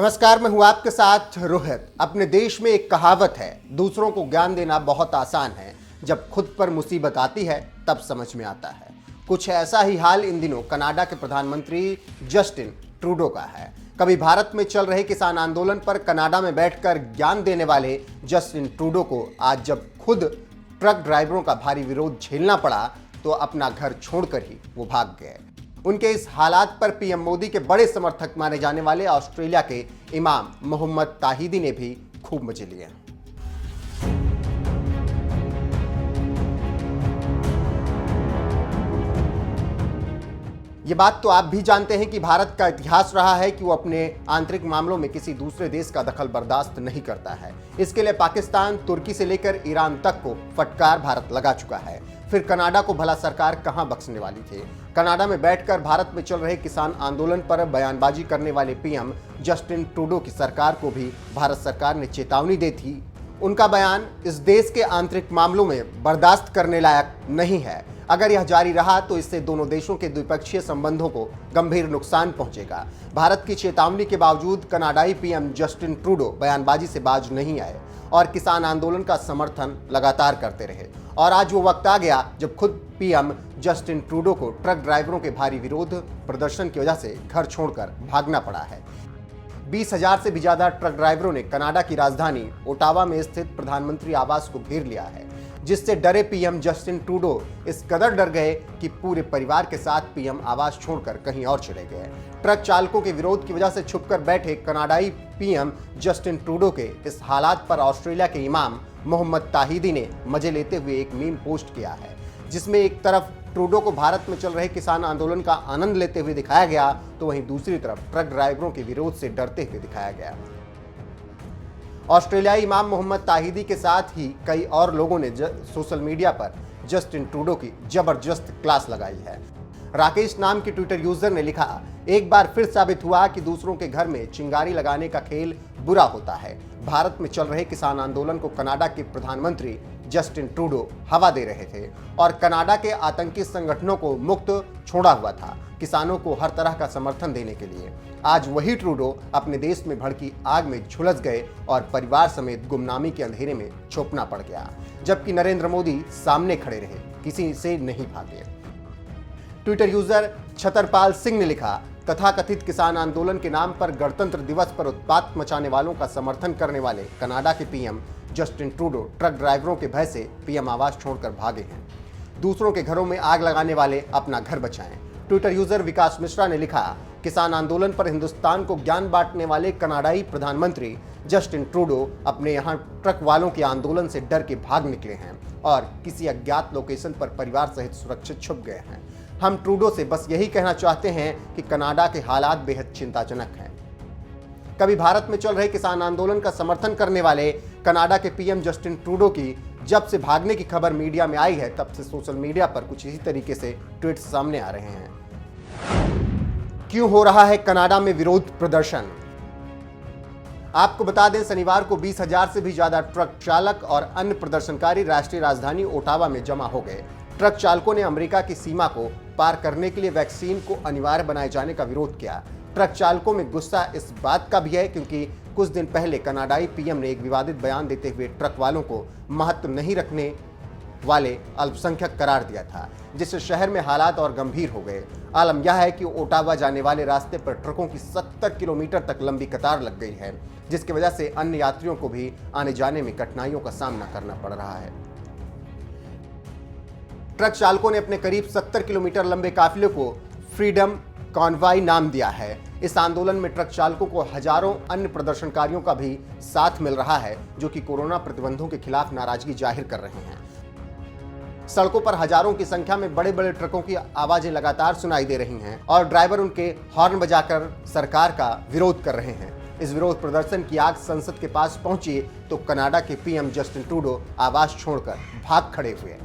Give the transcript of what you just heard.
नमस्कार, मैं हूं आपके साथ रोहित। अपने देश में एक कहावत है, दूसरों को ज्ञान देना बहुत आसान है, जब खुद पर मुसीबत आती है तब समझ में आता है। कुछ ऐसा ही हाल इन दिनों कनाडा के प्रधानमंत्री जस्टिन ट्रूडो का है। कभी भारत में चल रहे किसान आंदोलन पर कनाडा में बैठकर ज्ञान देने वाले जस्टिन ट्रूडो को आज जब खुद ट्रक ड्राइवरों का भारी विरोध झेलना पड़ा तो अपना घर छोड़कर ही वो भाग गए। उनके इस हालात पर पीएम मोदी के बड़े समर्थक माने जाने वाले ऑस्ट्रेलिया के इमाम मोहम्मद ताहिदी ने भी खूब मजे लिए। ये बात तो आप भी जानते हैं कि भारत का इतिहास रहा है कि वो अपने आंतरिक मामलों में किसी दूसरे देश का दखल बर्दाश्त नहीं करता है। इसके लिए पाकिस्तान, तुर्की से लेकर ईरान तक को फटकार भारत लगा चुका है। फिर कनाडा को भला सरकार कहां बख्शने वाली थी। कनाडा में बैठकर भारत में चल रहे किसान आंदोलन पर बयानबाजी करने वाले पीएम जस्टिन ट्रूडो की सरकार को भी भारत सरकार ने चेतावनी दी थी। उनका बयान इस देश के आंतरिक मामलों में बर्दाश्त करने लायक नहीं है। अगर यह जारी रहा तो इससे दोनों देशों के द्विपक्षीय संबंधों को गंभीर नुकसान पहुंचेगा। भारत की चेतावनी के बावजूद कनाडाई पीएम जस्टिन ट्रूडो बयानबाजी से बाज नहीं आए और किसान आंदोलन का समर्थन लगातार करते रहे। और आज वो वक्त आ गया जब खुद पीएम जस्टिन ट्रूडो को ट्रक ड्राइवरों के भारी विरोध प्रदर्शन की वजह से घर छोड़कर भागना पड़ा है। 20,000 से भी ज्यादा ट्रक ड्राइवरों ने कनाडा की राजधानी ओटावा में स्थित प्रधानमंत्री आवास को घेर लिया है, जिससे डरे पीएम जस्टिन ट्रूडो इस कदर डर गए कि पूरे परिवार के साथ पीएम आवास छोड़कर कहीं और चले गए। ट्रक चालकों के विरोध की वजह से छुपकर बैठे कनाडाई पीएम जस्टिन ट्रूडो के इस हालात पर ऑस्ट्रेलिया के इमाम मोहम्मद ताहिदी ने मजे लेते हुए एक मीम पोस्ट किया है, जिसमें एक तरफ ट्रूडो को भारत में चल रहे किसान आंदोलन का आनंद लेते हुए दिखाया गया तो वहीं दूसरी तरफ ट्रक ड्राइवरों के विरोध से डरते हुए दिखाया गया। ऑस्ट्रेलियाई इमाम मोहम्मद ताहिदी के साथ ही कई और लोगों ने सोशल मीडिया पर जस्टिन ट्रूडो की जबरदस्त क्लास लगाई है। राकेश नाम के ट्विटर यूजर ने लिखा, एक बार फिर साबित हुआ कि दूसरों के घर में चिंगारी लगाने का खेल बुरा होता है। भारत में चल रहे किसान आंदोलन को कनाडा के प्रधानमंत्री जस्टिन ट्रूडो हवा दे रहे थे और कनाडा के आतंकी संगठनों को मुक्त छोड़ा हुआ था किसानों को हर तरह का समर्थन देने के लिए। आज वही ट्रूडो अपने देश में भड़की आग में झुलस गए और परिवार समेत गुमनामी के अंधेरे में छुपना पड़ गया, जबकि नरेंद्र मोदी सामने खड़े रहे, किसी से नहीं भागे। ट्विटर यूजर छतरपाल सिंह ने लिखा, तथाकथित किसान आंदोलन के नाम पर गणतंत्र दिवस पर उत्पात मचाने वालों का समर्थन करने वाले कनाडा के पीएम जस्टिन ट्रूडो ट्रक ड्राइवरों के भय से पीएम आवास छोड़कर भागे हैं। दूसरों के घरों में आग लगाने वाले अपना घर बचाएं। ट्विटर यूजर विकास मिश्रा ने लिखा, किसान आंदोलन पर हिंदुस्तान को ज्ञान बांटने वाले कनाडाई प्रधानमंत्री जस्टिन ट्रूडो अपने यहाँ ट्रक वालों के आंदोलन से डर के भाग निकले हैं और किसी अज्ञात लोकेशन पर परिवार सहित सुरक्षित छुप गए हैं। हम ट्रूडो से बस यही कहना चाहते हैं कि कनाडा के हालात बेहद चिंताजनक हैं। कभी भारत में चल रहे किसान आंदोलन का समर्थन करने वाले कनाडा के पीएम जस्टिन ट्रूडो की जब से भागने की खबर मीडिया में आई है तब से सोशल मीडिया पर कुछ इसी तरीके से ट्वीट्स सामने आ रहे हैं। क्यों हो रहा है कनाडा में विरोध प्रदर्शन? आपको बता दें, शनिवार को 20,000 से भी ज्यादा ट्रक चालक और अन्य प्रदर्शनकारी राष्ट्रीय राजधानी ओटावा में जमा हो गए। ट्रक चालकों ने अमेरिका की सीमा को पार करने के लिए वैक्सीन को अनिवार्य बनाए जाने का विरोध किया। ट्रक चालकों में गुस्सा इस बात का भी है क्योंकि कुछ दिन पहले कनाडाई पीएम ने एक विवादित बयान देते हुए ट्रक वालों को महत्व नहीं रखने वाले अल्पसंख्यक करार दिया था, जिससे शहर में हालात और गंभीर हो गए। आलम यह है कि ओटावा जाने वाले रास्ते पर ट्रकों की 70 किलोमीटर तक लंबी कतार लग गई है, जिसकी वजह से अन्य यात्रियों को भी आने जाने में कठिनाइयों का सामना करना पड़ रहा है। ट्रक चालकों ने अपने करीब 70 किलोमीटर लंबे काफिले को फ्रीडम कॉन्वॉय नाम दिया है। इस आंदोलन में ट्रक चालकों को हजारों अन्य प्रदर्शनकारियों का भी साथ मिल रहा है, जो कि कोरोना प्रतिबंधों के खिलाफ नाराजगी जाहिर कर रहे हैं। सड़कों पर हजारों की संख्या में बड़े बड़े ट्रकों की आवाजें लगातार सुनाई दे रही हैं और ड्राइवर उनके हॉर्न बजाकर सरकार का विरोध कर रहे हैं। इस विरोध प्रदर्शन की आग संसद के पास पहुंची तो कनाडा के पीएम जस्टिन ट्रूडो आवास छोड़कर भाग खड़े हुए।